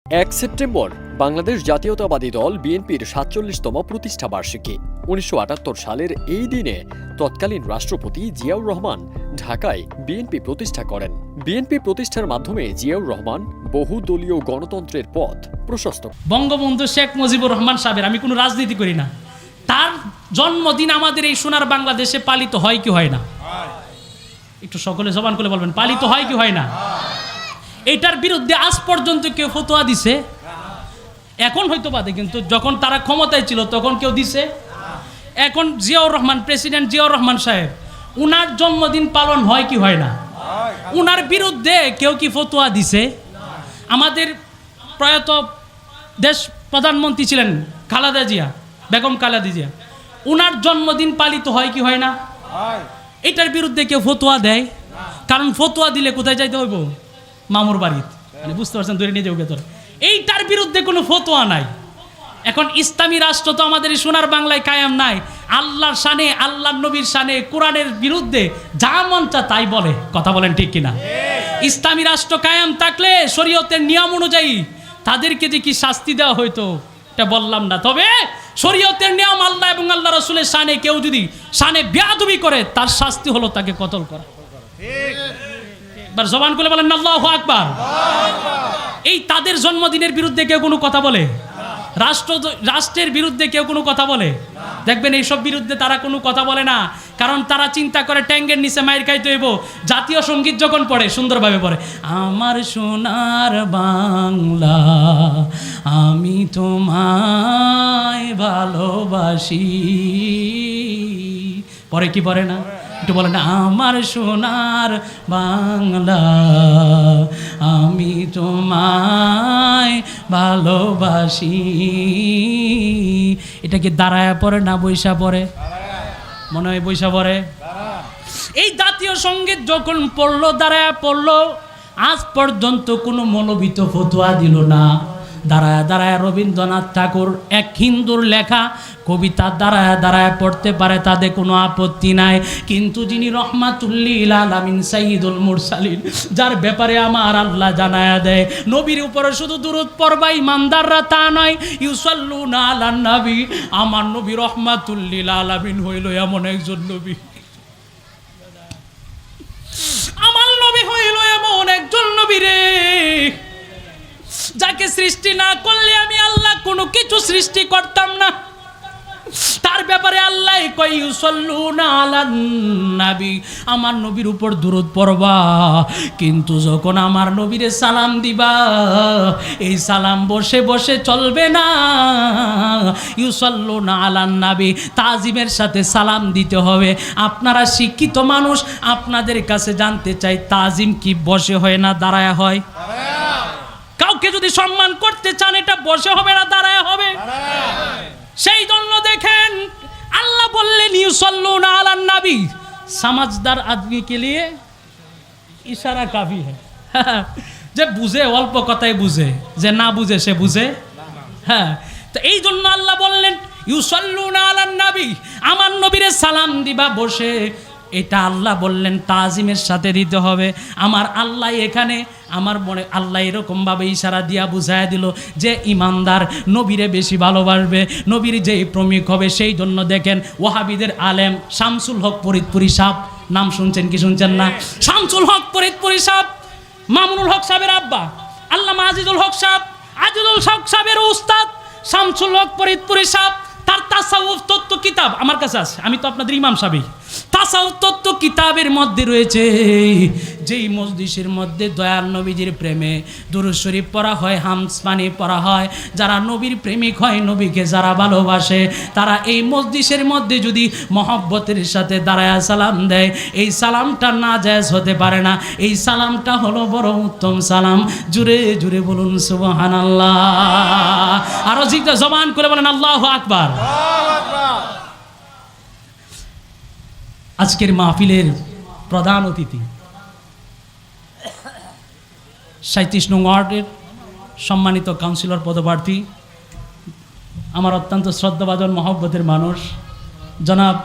1 September Bangladesh জাতীয়তাবাদী দল বিএনপির ৪৭তম প্রতিষ্ঠাবার্ষিকী। ১৯৭৮ সালের এই দিনে তৎকালীন রাষ্ট্রপতি জিয়াউর রহমান ঢাকায় বিএনপি প্রতিষ্ঠা করেন। বিএনপি প্রতিষ্ঠার মাধ্যমে জিয়াউর রহমান বহুদলীয় গণতন্ত্রের পথ প্রশস্ত। বঙ্গবন্ধু শেখ মুজিবুর রহমান সাহেবের, আমি কোনো রাজনীতি করি না, তার জন্মদিন আমাদের এই সোনার বাংলাদেশে পালিত হয় কি হয় না? একটু সকলে জবান করে বলবেন, পালিত হয় কি হয় না? এটার বিরুদ্ধে আজ পর্যন্ত কেউ ফতোয়া দিছে? এখন হয়তো বাদে, কিন্তু যখন তারা ক্ষমতায় ছিল তখন কেউ দিছে? এখন জিয়াউর রহমান, প্রেসিডেন্ট জিয়াউর রহমান সাহেব, উনার জন্মদিন পালন হয় কি হয় না? উনার বিরুদ্ধে কেউ কি ফতোয়া দিছে? আমাদের প্রয়াত দেশ প্রধানমন্ত্রী ছিলেন খালেদা জিয়া, বেগম খালেদা জিয়া, উনার জন্মদিন পালিত হয় কি হয় না? এটার বিরুদ্ধে কেউ ফতোয়া দেয়? কারণ ফতোয়া দিলে কোথায় যাইতে হইব? মামুর বাড়িতে, মানে বুঝতে পারছেন, ধরে নিয়ে যাবে তোর। এইটার বিরুদ্ধে কোনো ফতোয়া নাই। এখন ইসলামী রাষ্ট্র তো আমাদের এই সোনার বাংলায় কায়েম নাই। আল্লাহর শানে, আল্লাহর নবীর শানে, কোরআনের বিরুদ্ধে যা মন চায় তাই বলে। কথা বলেন ঠিক কিনা? ইসলামী রাষ্ট্র কায়েম থাকলে শরীয়তের নিয়ম অনুযায়ী তাদেরকে যে কি শাস্তি দেওয়া হইতো এটা বললাম না, তবে শরীয়তের নিয়ম আল্লাহ এবং আল্লাহ রাসূলের শানে কেউ যদি শানে বেয়াদবি করে তার শাস্তি হলো তাকে কতল করা। এবার জবান করে বলেন আল্লাহু আকবার। এই তাদের জন্মদিনের বিরুদ্ধে কেউ কোনো কথা বলে? রাষ্ট্রের বিরুদ্ধে কেউ কোনো কথা বলে? দেখবেন এইসব বিরুদ্ধে তারা কোনো কথা বলে না, কারণ তারা চিন্তা করে ট্যাঙ্গের নিচে মাইর খাইতে হইব। জাতীয় সঙ্গীত যখন পড়ে সুন্দরভাবে পড়ে, আমার সোনার বাংলা আমি তোমায় ভালোবাসি, পরে কি পড়ে না? একটু বলেন, আমার সোনার বাংলা আমি তোমায় ভালোবাসি। এটা কি দাঁড়ায় পড়ে না বৈশা পড়ে? মনে হয় বৈশা পড়ে। এই জাতীয় সঙ্গীত যখন পড়লো, দাঁড়ায় পড়লো, আজ পর্যন্ত কোনো মনোবিত ফতোয়া দিল না। দাঁড়ায় দাঁড়ায় রবীন্দ্রনাথ ঠাকুর এক হিন্দুর লেখা কবিতা দাঁড়ায় দাঁড়ায় পড়তে পারে, তাদের কোনো আপত্তি নাই। কিন্তু যিনি রহমাতুল্লিল আলামিন সাইয়্যিদুল মুরসালিন, যার ব্যাপারে আমার আল্লাহ জানায়া দেয় নবীর উপরে শুধু দুরূদ পড়বা ইমানদাররা তা নয়, ইউসাল্লুনা আলান নবী, আমার নবী রহমাতুল্লিল আলামিন হইল এমন একজন নবী, আমার নবী হইল এমন একজন নবী রে, যাকে সৃষ্টি না করলে আমি আল্লাহ কোনো কিছু সৃষ্টি করতাম না। তার ব্যাপারে আল্লাহ কয় ইউসাল্লুনা আলান নবী, আমার নবীর উপর দুরূদ পড়বা, কিন্তু যখন আমার নবীরে সালাম দিবা এই সালাম বসে বসে চলবে না। ইউসাল্লুনা আলান নবী, তাজিমের সাথে সালাম দিতে হবে। আপনারা শিক্ষিত মানুষ, আপনাদের কাছে জানতে চাই তাজিম কি বসে হয় না দাঁড়ায় হয়? কাউকে যদি সম্মান করতে চান এটা বসে হবে না দাঁড়ায় হবে? সেই জন্য দেখেন আল্লাহ বললেন ইউসাল্লুনা আলান নবী, সমাজদার আদমি কে লিয়ে ইশারা কাফি হ্যায়। যে বুঝে অল্প কথাই বুঝে, যে না বুঝে সে বুঝে। হ্যাঁ, তো এই জন্য আল্লাহ বললেন ইউসাল্লুনা আলান নবী, আমার নবীরে সালাম দিবা বসে। এটা আল্লাহ বললেন তাজিমের সাথে দিতে হবে। আমার আল্লাহ এখানে, আমার মনে আল্লাহ এরকমভাবে ইশারা দিয়া বুঝায় দিল যে ইমানদার নবীরে বেশি ভালোবাসবে, নবীর যেই প্রেমিক হবে। সেই জন্য দেখেন ওয়াহাবিদের আলেম শামসুল হক ফরিদপুরি সাহেব, নাম শুনছেন কি শুনছেন না? শামসুল হক ফরিদপুরি সাহেব, মামুনুল হক সাহেবের আব্বা আল্লামা আজিজুল হক সাহেব, আজিজুল হক সাহেবের উস্তাদ শামসুল হক ফরিদপুরি সাহেব, তার তাসাউফ তত্ত্ব কিতাব আমার কাছে আছে, আমি তো আপনাদের ইমাম সাহেব। তাসাউফ তত্ত্ব কিতাবের মধ্যে রয়েছে যেই মজলিসের মধ্যে দয়াল নবীজির প্রেমে দুরূদ শরীফ পড়া হয়, হামদ পানি পড়া হয়, যারা নবীর প্রেমিক হয়, নবীকে যারা ভালোবাসে, তারা এই মজলিসের মধ্যে যদি মহব্বতের সাথে দাঁড়ায়া সালাম দেয়, এই সালামটা নাজায়েজ হতে পারে না। এই সালামটা হলো বড় উত্তম সালাম। জুড়ে জুড়ে বলুন সুবহানাল্লাহ। আরো জিজ্ঞাসা জবান করে বলেন আল্লাহু আকবার। আজকের মাহফিলের প্রধান অতিথি ৩৭ নং ওয়ার্ডের সম্মানিত কাউন্সিলর পদপ্রার্থী, আমার অত্যন্ত শ্রদ্ধাভাজন মহব্বতের মানুষ জনাব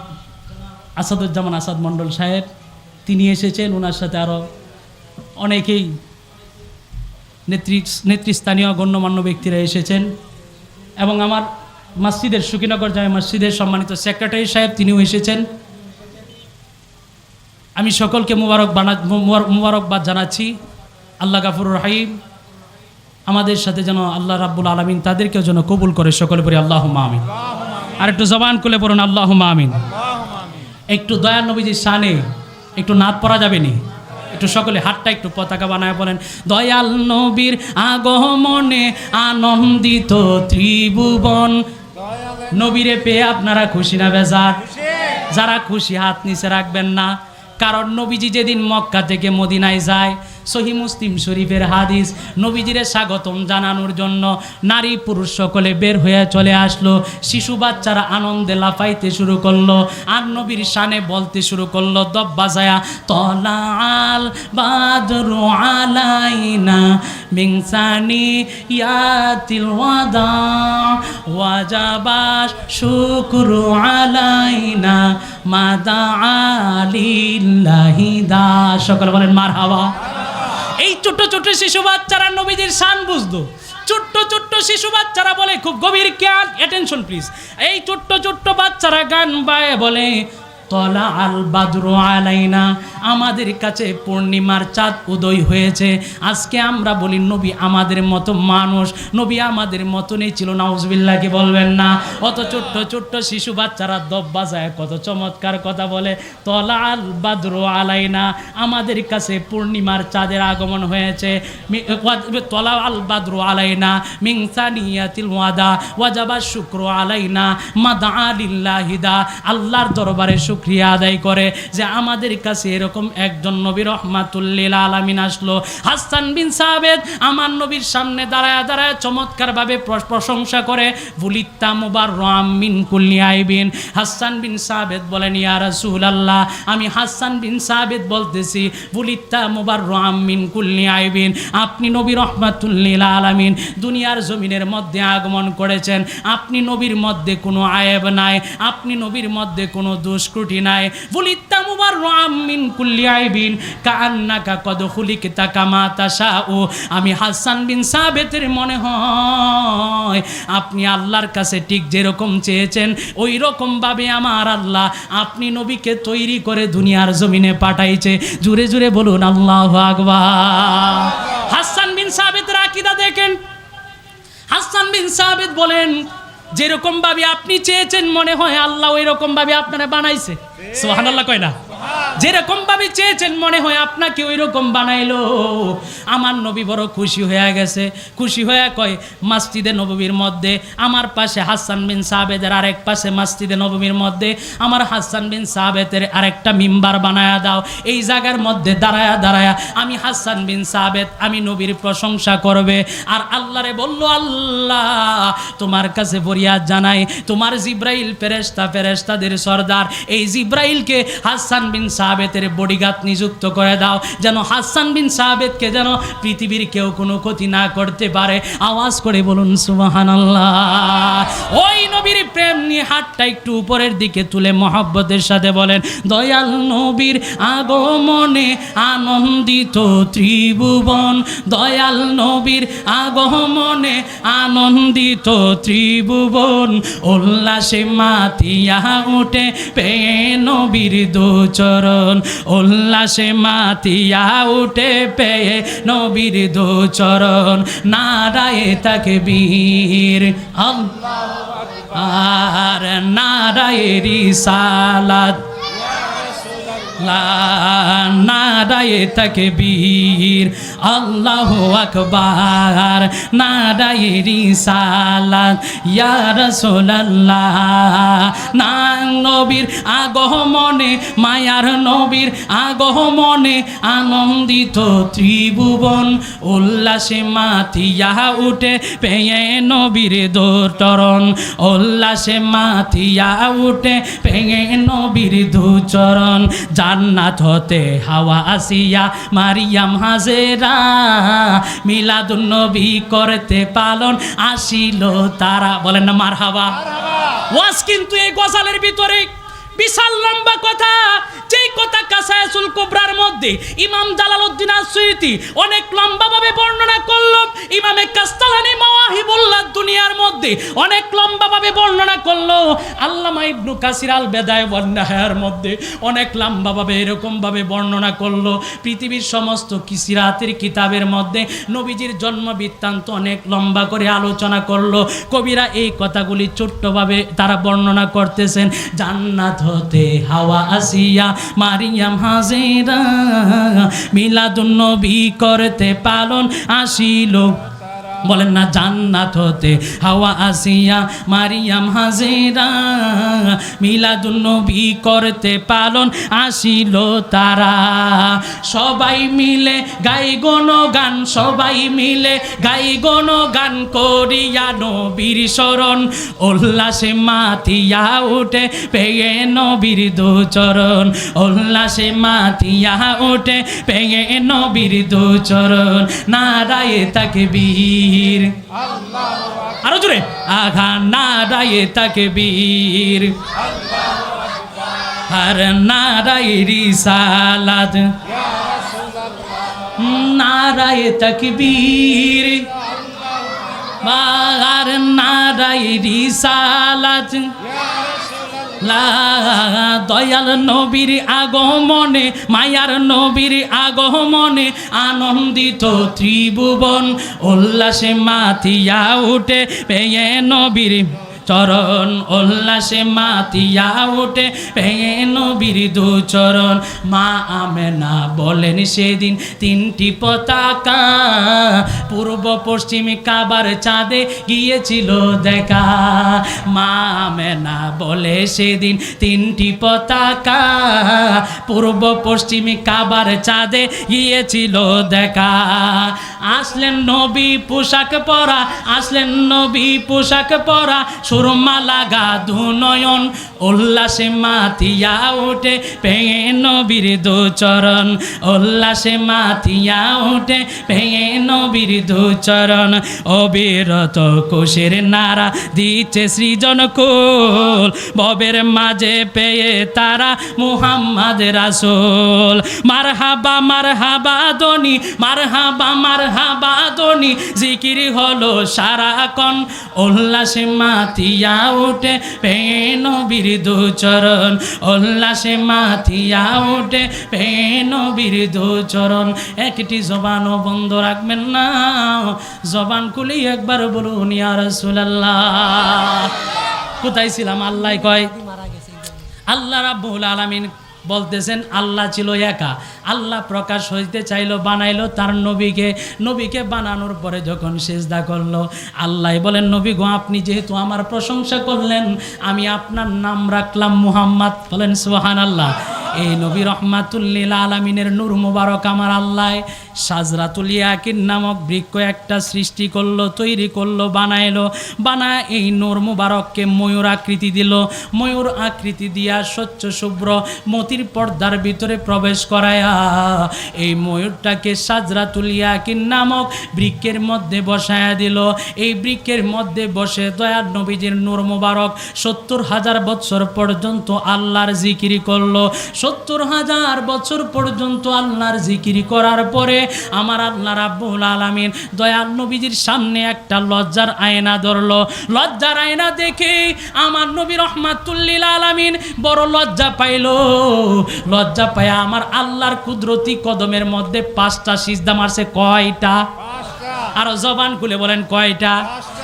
আসাদুজ্জামান আসাদ মণ্ডল সাহেব, তিনি এসেছেন। ওনার সাথে আরও অনেকেই নেতৃস্থানীয় গণ্যমান্য ব্যক্তিরা এসেছেন এবং আমার মসজিদের সুকিনগর জামে মসজিদের সম্মানিত সেক্রেটারি সাহেব তিনিও এসেছেন। আমি সকলকে মুবারকবাদ জানাচ্ছি। আল্লাহ গাফুর রহিম আমাদের সাথে যেন আল্লাহ রাব্বুল আলামিন তাদেরকেও যেন কবুল করে, সকলে পড়ি আল্লাহুম্মা আমিন। আর একটু জবান খুলে পড়ুন আল্লাহুম্মা আমিন। একটু দয়ার নবীজির শানে একটু নাত পড়া যাবে নি? একটু সকলে হাতটা একটু পতাকা বানায় বলেন, দয়াল নবীর আগমনে আনন্দিত ত্রিভুবন। নবীরে পেয়ে আপনারা খুশি না বেজার? যারা খুশি হাত নিচে রাখবেন না, কারণ নবীজি যেদিন মক্কা থেকে মদিনায় যায়, সহিহ মুসলিম শরীফের হাদিস, নবীজিরে স্বাগতম জানানোর জন্য নারী পুরুষ সকলে বের হয়ে চলে আসলো। শিশু বাচ্চারা আনন্দে লাফাইতে শুরু করলো আর নবীর শানে বলতে শুরু করলো দব বাজায়া, তলাল বাদরু আলাইনা মিন সানিয়াতিল ওয়াদা ওয়াজাবাশ শুকরু আলাইনা মাদা আলিল্লাহি দা। সকলে বলেন মারহাবা। এই ছোট্ট ছোট্ট শিশু বাচ্চারা নবীজির শান বুঝতো। ছোট্ট ছোট্ট শিশু বাচ্চারা বলে, খুব গভীর জ্ঞান, অ্যাটেনশন প্লিজ। এই ছোট্ট ছোট্ট বাচ্চারা গান বায়ে বলে, তলা আল বাদরু আলাইনা, আমাদের কাছে পূর্ণিমার চাঁদ উদয় হয়েছে। আজকে আমরা বলি নবী আমাদের মতো মানুষ, নবী আমাদের মতনই ছিল, নাউজুবিল্লাহ কি বলবেন না? অত ছোট্ট ছোট্ট শিশু বাচ্চারা দব বাজায় কত চমৎকার কথা বলে, তলা আল বাদরু আলাইনা, আমাদের কাছে পূর্ণিমার চাঁদের আগমন হয়েছে। তলা আল বাদরু আলাইনা মিন সানিয়াতিল ওয়াদা ওয়াজাবা শুকরু আলাইনা মাদা আলিল্লাহি দা। আল্লাহর দরবারে শুকরিয়া আদায় করে যে আমাদের কাছে এরকম একজন নবী রহমাতুল লিল আলামিন আসলো। হাসান বিন সাবিত আমার নবীর সামনে দাঁড়ায় দাঁড়ায় চমৎকারভাবে প্রশংসা করে, বুলিত্তা মুবাররাম মিন কুল্লি আইবিন। হাসান বিন সাবিত বলেন, ইয়া রাসূলুল্লাহ, আমি হাসান বিন সাবিত বলতেছি, বুলিত্তা মুবাররাম মিন কুল্লি আইবিন, আপনি নবী রহমাতুল লিল আলামিন দুনিয়ার জমিনের মধ্যে আগমন করেছেন, আপনি নবীর মধ্যে কোনো আয়েব নাই, আপনি নবীর মধ্যে কোনো দোষ ত্রুটি নাই। বুলিত্তা মুবাররাম মিন কুল্লি আইবিন কাআন্নাকা কদ খুলিকতা কামা তাশাউ। আমি হাসান বিন সাবিতের মনে হয় আপনি আল্লাহর কাছে ঠিক যেরকম চেয়েছেন ওই রকম ভাবে আমার আল্লাহ আপনি নবীকে তৈরি করে দুনিয়ার জমিনে পাঠাইছে। জুড়ে জুড়ে বলুন আল্লাহু আকবার। হাসান বিন সাবিতের আকীদা দেখেন। হাসান বিন সাবিত বলেন, যেরকম ভাবে আপনি চেয়েছেন মনে হয় আল্লাহ ওই রকম ভাবে আপনারা বানাইছে। সুবহানাল্লাহ কয় না? যেরকম ভাবে চেয়েছেন মনে হয় আপনাকে ওই রকম বানাইলো। আমার নবী বড় খুশি হয়ে গেছে। খুশি হয়ে কয়, মসজিদে নববীর মধ্যে আমার পাশে হাসান বিন সাবিতের আরেক পাশে মসজিদে নববীর মধ্যে আমার হাসান বিন সাবিতের আরেকটা মিম্বার বানায়া দাও। এই জায়গার মধ্যে দাঁড়ায়া দাঁড়ায়া আমি হাসান বিন সাবিত আমি নবীর প্রশংসা করবে আর আল্লাহরে বলল, আল্লাহ তোমার কাছে ফরিয়াদ জানাই, তোমার জিব্রাইল ফেরেশতাদের সর্দার এই জিব্রাইলকে হাসান বিন সাবিতের বডিগার্ড নিযুক্ত করে দাও, যেন হাসান বিন সাবিতকে যেন পৃথিবীর কেউ কোনো ক্ষতি না করতে পারে। আওয়াজ করে বলুন সুবহানাল্লাহ। ওই নবীর প্রেম নিয়ে হাতটা একটু উপরের দিকে তুলে মহব্বতের সাথে বলেন, দয়াল নবীর আগমনে আনন্দিত ত্রিভুবন। দয়াল নবীর আগমনে আনন্দিত ত্রিভুবন। উল্লাসে মাতিয়া উঠে পেয়ে নবীর দুচরণ। উল্লাসে মাতিয়া উঠে পেয়ে নবীর দুচরণ। নারায়ে তাকবীর আল্লাহু আকবার, নারায়ে রিসালাত, নারায়ে তাকবীর আল্লাহু আকবার, নারায়ে রিসালাত ইয়া রাসূলুল্লাহ। না নবীর আগমনে মায়ার নবীর আগমনে আনন্দিত ত্রিভুবন। উল্লাসে মাতিয়া উঠে পেয়ে নবীর দুচরণ। উল্লাসে মাতিয়া উঠে পেয়ে নবীর দুচরণ। জান্নাত হতে হাওয়া আসিয়া মারিয়াম হাজেরা মিলাদুন নবী করতে পালন আসিল তারা। বলেন না মারহাবা। ওয়াজ কিন্তু এই গজালের ভিতরে বিশাল লম্বা কথা, যেই কথা কাসায়াসুল কুবরার মধ্যে ইমাম জালালউদ্দিন আসসুয়ুতি অনেক লম্বাভাবে বর্ণনা করলো, ইমামে কাস্তালানি মাওয়াহিবুল্লাহ দুনিয়ার মধ্যে অনেক লম্বাভাবে বর্ণনা করলো, আল্লামা ইবনু কাসির আল বেদায় ওয়ান নিহায়ার মধ্যে অনেক লম্বাভাবে এরকমভাবে বর্ণনা করলো। পৃথিবীর সমস্ত কিসিরাতের কিতাবের মধ্যে নবীজির জন্ম বৃত্তান্ত অনেক লম্বা করে আলোচনা করলো। কবিরা এই কথাগুলি ছোট্টভাবে তারা বর্ণনা করতেছেন। জান্নাত হতে হাওয়া আসিয়া মারিয়াম হাজেরা মিলাদুন নবী করতে পালন আসিল। বলেন না, জান্নাত হতে হাওয়া আসিয়া মারিয়াম হাজেরা মিলাদুন নবী করতে পালন আসিল তারা। সবাই মিলে গাই গান, সবাই মিলে গাই গান করিয়া নবীর শরণ, উল্লাসে মাতিয়া উঠে পেয়ে নবীর দুচরণ, উল্লাসে মাতিয়া উঠে পেয়ে নবীর দুচরণ। নারায়ে তাকবীর, আরো জোরে, আঘা নারায়ে তাকবীর, আর নারায়ে রিসালাত, নারায়ে তাকবীর, আর নারায়ে রিসালাত। দয়াল নবীর আগমনে, মায়ার নবীর আগমনে আনন্দিত ত্রিভুবন, উল্লাসে মাতিয়া উঠে পেয়ে নবীর চরণ, উল্লাসে মাতিয়া উঠে পেয়ে নবীর দুচরণ। মা আমেনা বলেন সেদিন তিনটি পতাকা, পূর্ব পশ্চিম কাবার চাঁদে গিয়েছিল দেখা। মা আমেনা বলে সেদিন তিনটি পতাকা, পূর্ব পশ্চিম কাবার চাঁদে গিয়েছিল দেখা। আসলেন নবী পোশাক পরা, আসলেন নবী পোশাক পরা, সুরমা লাগা দুনয়ন, উল্লাসে মাতিয়া উঠে পেয়ে নবীর দুচরণ, উল্লাসে মাতিয়া উঠে পেয়ে নবীর দুচরণ। অবিরত কোষের নারা দিচ্ছে সৃজন কুল, ববের মাঝে পেয়ে তারা মুহাম্মদ রাসূল। মারহাবা মারহাবা দনি, মারহাবা মারহাবা দনি, জিকির হলো সারাক্ষণ, উল্লাসে মাতিয়া উঠে পেয়ে নবীর দুচরণ, উল্লাসে মাতিয়া উঠে পেয়ে নবীর দুচরণ। একটি জবানও বন্ধ রাখবেন না, জবান খুলি একবার বলুন ইয়া রাসূলুল্লাহ। কোথায় ছিলাম? আল্লাহ কয়, আল্লাহ রাব্বুল আলামিন বলতেছেন আল্লাহ ছিল একা, আল্লাহ প্রকাশ হইতে চাইলো, বানাইলো তার নবীকে। নবীকে বানানোর পরে যখন সিজদা করলো, আল্লাহ বলেন নবী গো আপনি যেহেতু আমার প্রশংসা করলেন, আমি আপনার নাম রাখলাম মুহাম্মদ। বলেন সুবহানাল্লাহ। এই নবী রহমাতুল লিল আলামিনের নূর মুবারক আমার আল্লাহ সাজরাতুল ইয়াকিন নামক বৃক্ষ একটা সৃষ্টি করলো, তৈরি করলো, বানাইলো। বানায় এই নূর মুবারককে ময়ূর আকৃতি দিল। ময়ূর আকৃতি দিয়া স্বচ্ছ শুভ্র মতির পর্দার ভিতরে প্রবেশ করায়া এই ময়ূরটাকে সাজরাতুল ইয়াকিন নামক বৃক্ষের মধ্যে বসায়া দিল। এই বৃক্ষের মধ্যে বসে দয়ার নবীজির নূর মুবারক ৭০,০০০ বছর পর্যন্ত আল্লাহর জিকিরি করলো। ৭০,০০০ বছর পর্যন্ত আল্লাহর জিকিরি করার পরে আমার আল্লাহ রাব্বুল আলামিন দয়াল নবীজির সামনে একটা লজ্জার আয়না ধরলো। লজ্জার আয়না দেখে আমার নবী রহমাতুল লিল আলামিন বড় লজ্জা পাইল। লজ্জা পায়া আমার আল্লাহর কুদরতি কদমের মধ্যে 5টা সিজদা মারছে। কয়টা? আর জবান খুলে বলেন কয়টা?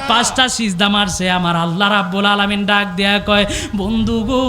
5টা সিজদা মারছে। আমার আল্লাহ রাব্বুল আলামিন ডাক দেয়া কয়, বন্ধু গো